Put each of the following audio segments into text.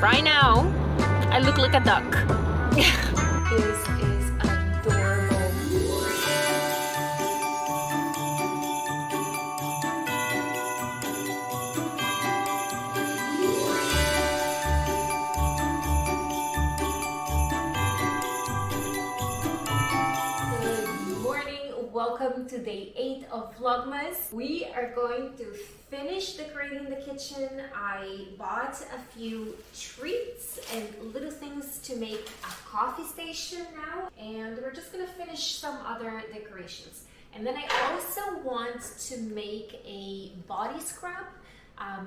Right now, I look like a duck. This is adorable. Good morning. Welcome to day 8 of Vlogmas. We are going to finish decorating the kitchen. I bought a few treats and little things to make a coffee station now, and we're just gonna finish some other decorations. And then I also want to make a body scrub.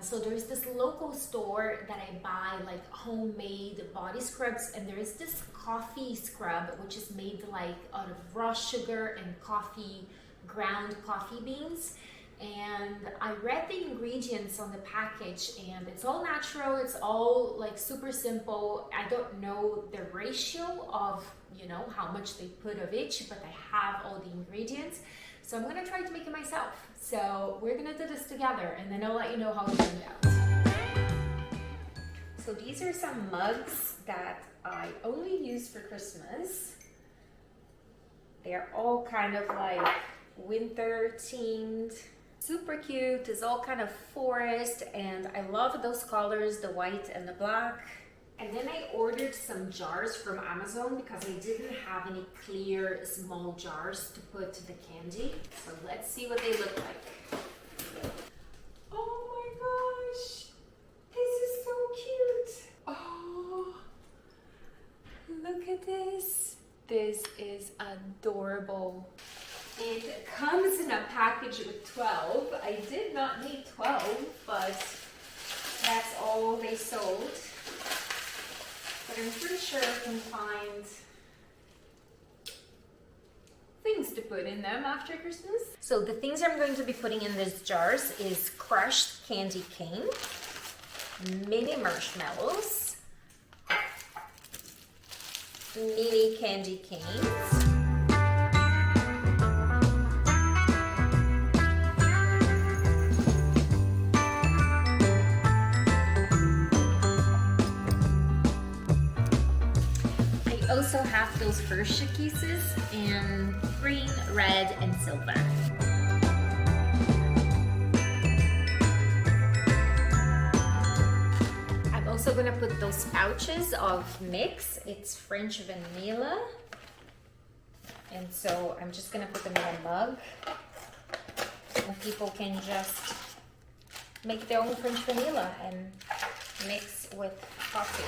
So there's this local store that I buy like homemade body scrubs, and there is this coffee scrub which is made like out of raw sugar and ground coffee beans. And I read the ingredients on the package, and it's all natural, it's all like super simple. I don't know the ratio of, you know, how much they put of each, but I have all the ingredients. So I'm gonna try to make it myself. So we're gonna do this together, and then I'll let you know how it turned out. So these are some mugs that I only use for Christmas. They're all kind of like winter themed. Super cute. It's all kind of forest, and I love those colors, the white and the black. And then I ordered some jars from Amazon because I didn't have any clear small jars to put the candy. So let's see what they look like. Oh my gosh, this is so cute. Oh, look at this. This is adorable. It comes in a package with 12. I did not need 12, but that's all they sold. But I'm pretty sure I can find things to put in them after Christmas. So the things I'm going to be putting in these jars is crushed candy cane, mini marshmallows, mini candy canes, also have those Hershey Kisses in green, red, and silver. I'm also gonna put those pouches of mix. It's French vanilla. And so I'm just gonna put them in a mug. And people can just make their own French vanilla and mix with coffee.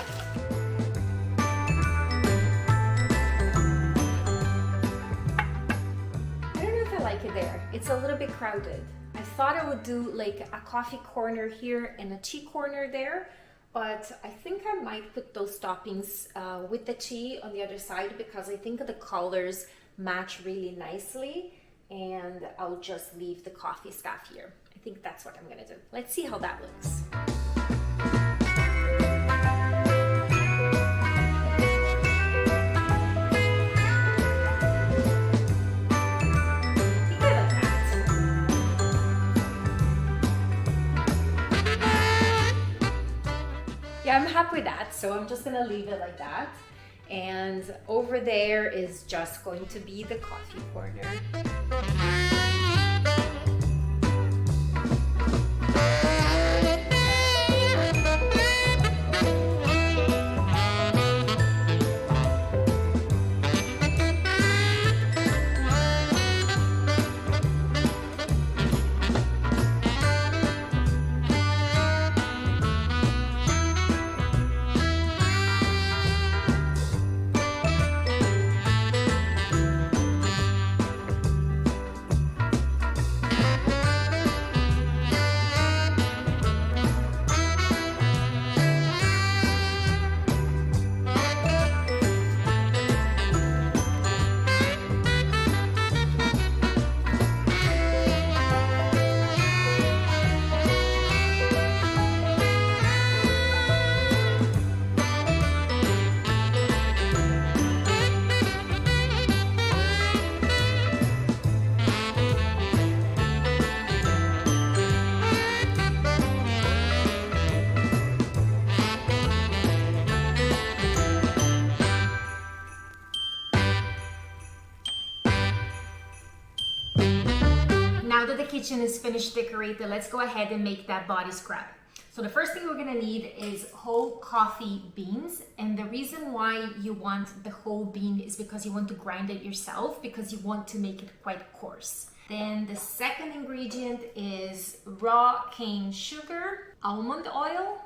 There. It's a little bit crowded. I thought I would do like a coffee corner here and a tea corner there, but I think I might put those toppings with the tea on the other side because I think the colors match really nicely, and I'll just leave the coffee stuff here. I think that's what I'm gonna do. Let's see how that looks. Yeah, I'm happy with that, so I'm just gonna leave it like that. And over there is just going to be the coffee corner. now that the kitchen is finished decorated, let's go ahead and make that body scrub. So the first thing we're gonna need is whole coffee beans. And the reason why you want the whole bean is because you want to grind it yourself, because you want to make it quite coarse. Then the second ingredient is raw cane sugar, almond oil,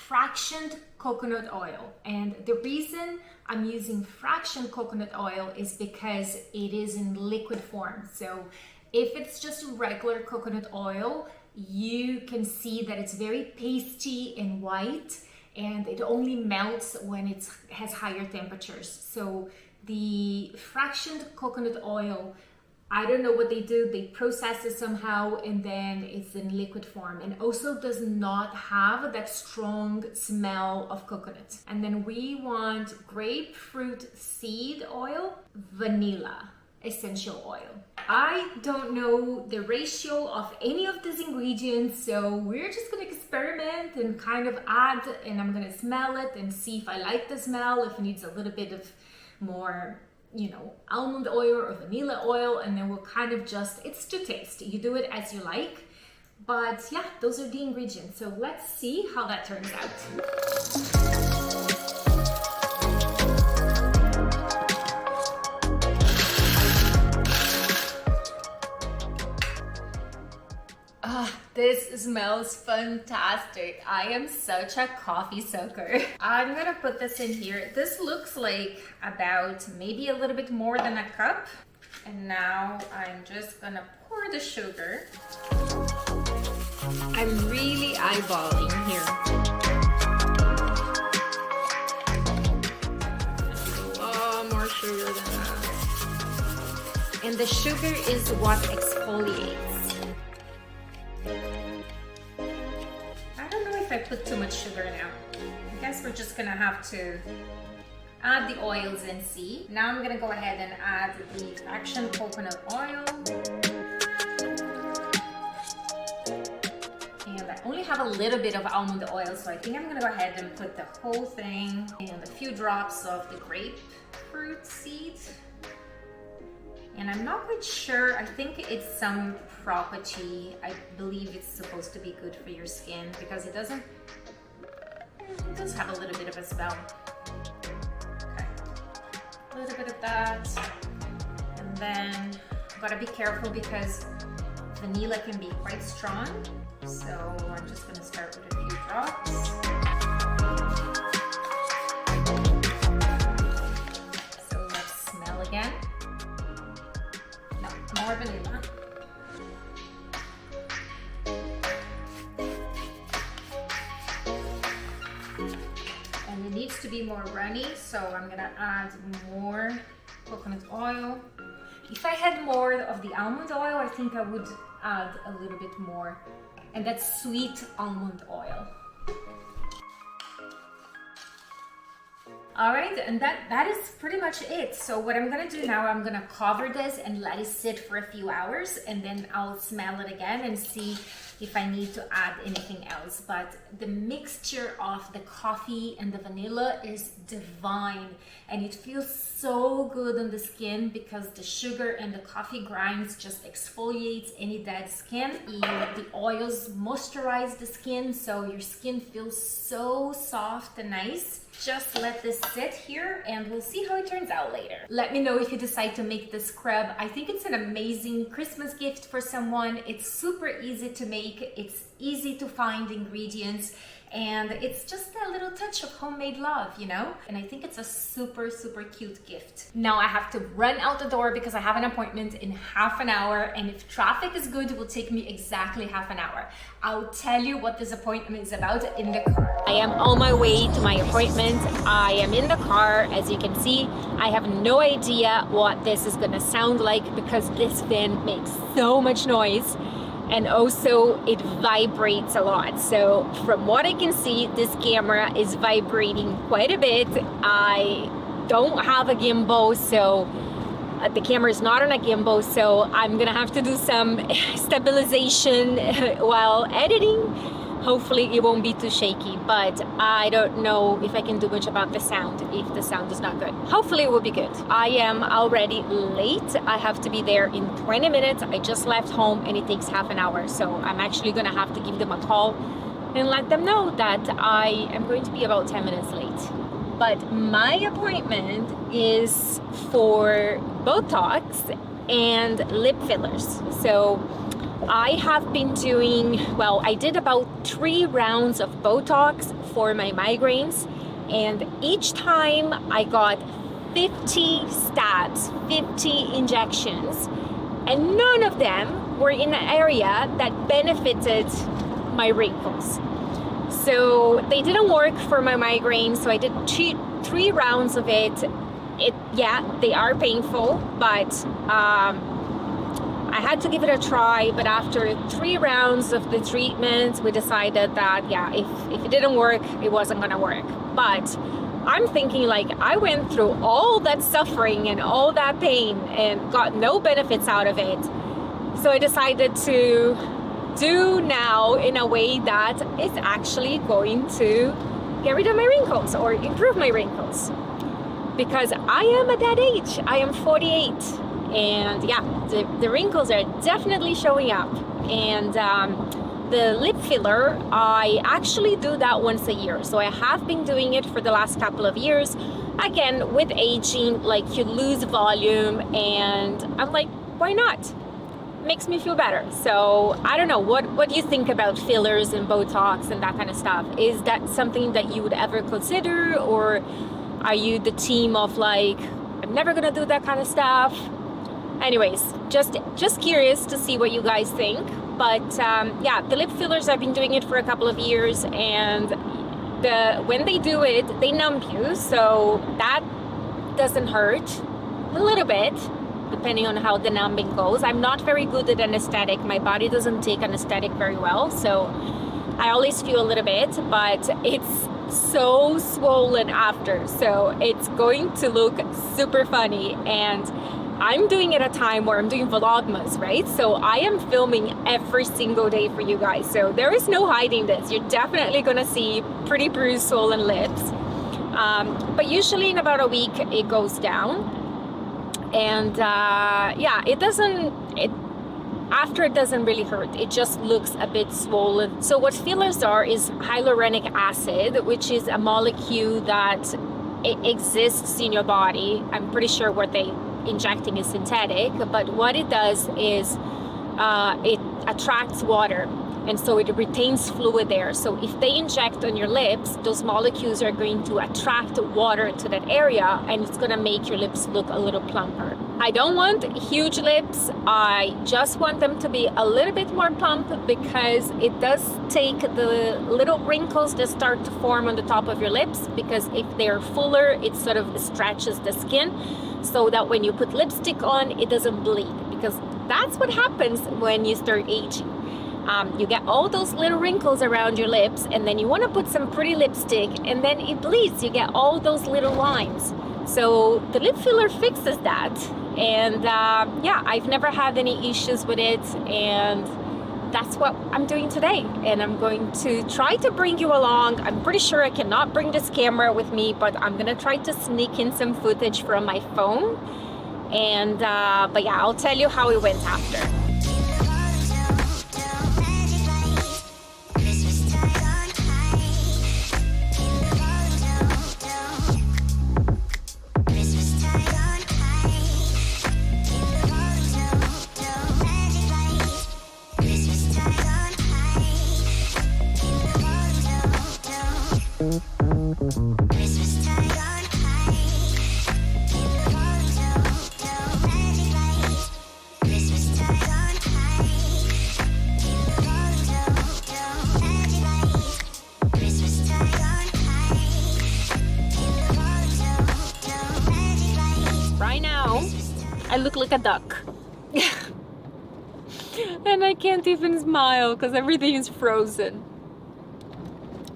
fractioned coconut oil. And the reason I'm using fractioned coconut oil is because it is in liquid form. So if it's just regular coconut oil, you can see that it's very pasty and white, and it only melts when it has higher temperatures. So the fractioned coconut oil, I don't know what they do, they process it somehow and then it's in liquid form, and also does not have that strong smell of coconut. And then we want grapefruit seed oil, vanilla essential oil. I don't know the ratio of any of these ingredients, so we're just gonna experiment and kind of add, and I'm gonna smell it and see if I like the smell, if it needs a little bit of more, you know, almond oil or vanilla oil, and then we'll kind of just, it's to taste. You do it as you like, but yeah, those are the ingredients. So let's see how that turns out. This smells fantastic. I am such a coffee soaker. I'm gonna put this in here. This looks like about maybe a little bit more than a cup. And now I'm just gonna pour the sugar. I'm really eyeballing here. A lot more sugar than that. And the sugar is what exfoliates. I put too much sugar now. I guess we're just gonna have to add the oils and see. Now I'm gonna go ahead and add the fractioned coconut oil. And I only have a little bit of almond oil, so I think I'm gonna go ahead and put the whole thing, and a few drops of the grapefruit seed. And I'm not quite sure, I think it's some property. I believe it's supposed to be good for your skin because it does have a little bit of a smell. Okay, a little bit of that. And then gotta be careful because vanilla can be quite strong. So I'm just gonna start with a few drops. So let's smell again. No, more vanilla. And it needs to be more runny, so I'm gonna add more coconut oil. If I had more of the almond oil, I think I would add a little bit more. And that's sweet almond oil. All right, and that is pretty much it. So what I'm gonna do now, I'm gonna cover this and let it sit for a few hours, and then I'll smell it again and see if I need to add anything else. But the mixture of the coffee and the vanilla is divine, and it feels so good on the skin because the sugar and the coffee grinds just exfoliates any dead skin. The oils moisturize the skin, so your skin feels so soft and nice. Just let this sit here and we'll see how it turns out later. Let me know if you decide to make this scrub. I think it's an amazing Christmas gift for someone. It's super easy to make. It's easy to find ingredients, and it's just a little touch of homemade love, you know? And I think it's a super, super cute gift. Now I have to run out the door because I have an appointment in half an hour, and if traffic is good, it will take me exactly half an hour. I'll tell you what this appointment is about in the car. I am on my way to my appointment. I am in the car. As you can see, I have no idea what this is gonna sound like because this fan makes so much noise. And also it vibrates a lot. So from what I can see, this camera is vibrating quite a bit. I don't have a gimbal, so the camera is not on a gimbal, so I'm gonna have to do some stabilization while editing. Hopefully it won't be too shaky, but I don't know if I can do much about the sound if the sound is not good. Hopefully it will be good. I am already late. I have to be there in 20 minutes. I just left home and it takes half an hour. So I'm actually gonna have to give them a call and let them know that I am going to be about 10 minutes late. But my appointment is for BOTOX and lip fillers. So I have been doing, well, I did about 3 rounds of BOTOX for my migraines, and each time I got 50 stabs, 50 injections, and none of them were in an area that benefited my wrinkles. So they didn't work for my migraines, so I did 3 rounds of it. Yeah, they are painful, but I had to give it a try. But after 3 rounds of the treatment, we decided that, yeah, if it didn't work, it wasn't gonna work. But I'm thinking, like, I went through all that suffering and all that pain and got no benefits out of it. So I decided to do now in a way that is actually going to get rid of my wrinkles or improve my wrinkles, because I am at that age. I am 48, and yeah, the wrinkles are definitely showing up. And the lip filler, I actually do that once a year. So I have been doing it for the last couple of years. Again, with aging, like, you lose volume, and I'm like, why not? Makes me feel better. So I don't know, what do you think about fillers and Botox and that kind of stuff? Is that something that you would ever consider, or are you the team of, like, I'm never gonna do that kind of stuff? Anyways, just curious to see what you guys think. But yeah, the lip fillers, I've been doing it for a couple of years, and when they do it, they numb you, so that doesn't hurt. A little bit, depending on how the numbing goes. I'm not very good at anesthetic. My body doesn't take anesthetic very well, so I always feel a little bit, but it's so swollen after, so it's going to look super funny. And I'm doing it at a time where I'm doing vlogmas, right? So I am filming every single day for you guys, so there is no hiding this. You're definitely gonna see pretty bruised, swollen lips, but usually in about a week it goes down. And yeah, after it doesn't really hurt. It just looks a bit swollen. So what fillers are is hyaluronic acid, which is a molecule that exists in your body. I'm pretty sure what they injecting is synthetic, but what it does is it attracts water, and so it retains fluid there. So if they inject on your lips, those molecules are going to attract water to that area, and it's going to make your lips look a little plumper. I don't want huge lips. I just want them to be a little bit more plump, because it does take the little wrinkles that start to form on the top of your lips, because if they're fuller, it sort of stretches the skin so that when you put lipstick on, it doesn't bleed, because that's what happens when you start aging. You get all those little wrinkles around your lips, and then you want to put some pretty lipstick, and then it bleeds. You get all those little lines. So the lip filler fixes that, and yeah, I've never had any issues with it, and that's what I'm doing today. And I'm going to try to bring you along. I'm pretty sure I cannot bring this camera with me, but I'm gonna try to sneak in some footage from my phone. And but yeah, I'll tell you how it went after. I look like a duck. And I can't even smile because everything is frozen.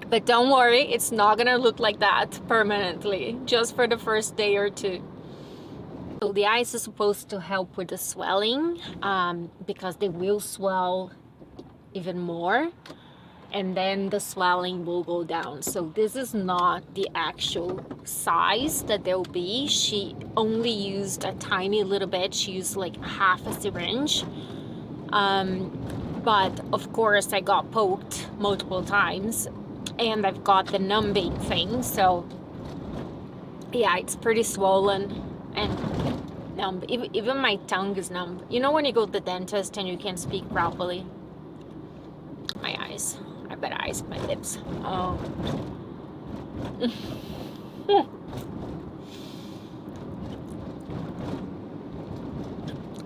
But don't worry, it's not gonna look like that permanently, just for the first day or two. So the ice is supposed to help with the swelling, because they will swell even more. and then the swelling will go down. So this is not the actual size that they'll be. She only used a tiny little bit. She used like half a syringe. But of course I got poked multiple times, and I've got the numbing thing. So yeah, it's pretty swollen and numb. Even my tongue is numb. You know when you go to the dentist and you can't speak properly? My eyes. I bet eyes, my lips. Oh.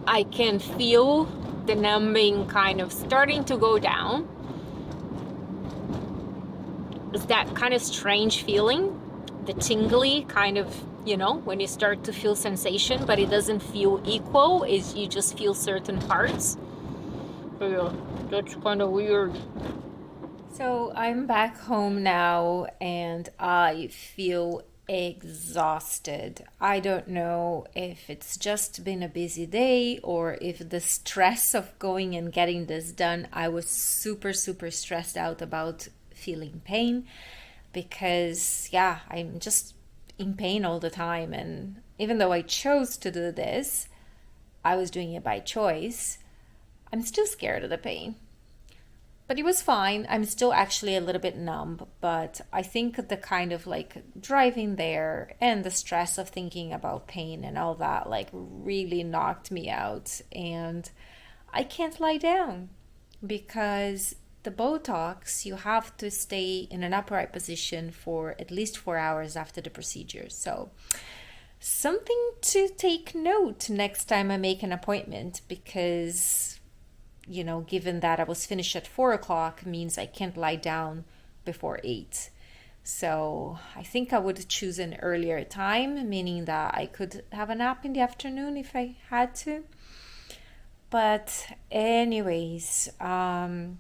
I can feel the numbing kind of starting to go down. It's that kind of strange feeling, the tingly kind of, you know, when you start to feel sensation, but it doesn't feel equal. Is you just feel certain parts. Yeah, that's kind of weird. So I'm back home now and I feel exhausted. I don't know if it's just been a busy day or if the stress of going and getting this done. I was super stressed out about feeling pain because yeah, I'm just in pain all the time, and even though I chose to do this, I was doing it by choice. I'm still scared of the pain. But it was fine. I'm still actually a little bit numb, but I think the kind of like driving there and the stress of thinking about pain and all that like really knocked me out, and I can't lie down because the Botox, you have to stay in an upright position for at least 4 hours after the procedure. So something to take note next time I make an appointment, because you know, given that I was finished at 4 o'clock means I can't lie down before 8. So I think I would choose an earlier time, meaning that I could have a nap in the afternoon if I had to. But anyways, I'm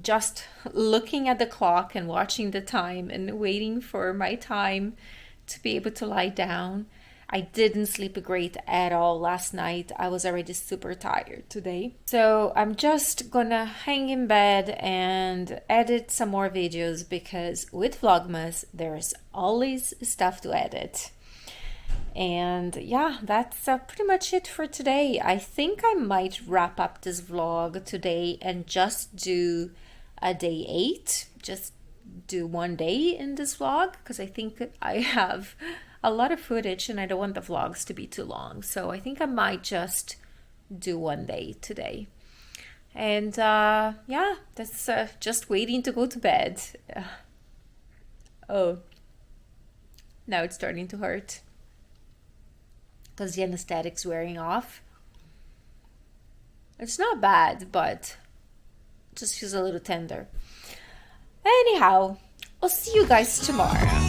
just looking at the clock and watching the time and waiting for my time to be able to lie down. I didn't sleep great at all last night. I was already super tired today. So I'm just gonna hang in bed and edit some more videos, because with Vlogmas, there's always stuff to edit. And yeah, that's pretty much it for today. I think I might wrap up this vlog today and just do a day 8. Just do one day in this vlog, because I think I have a lot of footage and I don't want the vlogs to be too long. So I think I might just do one day today. And yeah, that's just waiting to go to bed. Oh, now it's starting to hurt because the anesthetic's wearing off. It's not bad, but it just feels a little tender. Anyhow, I'll see you guys tomorrow.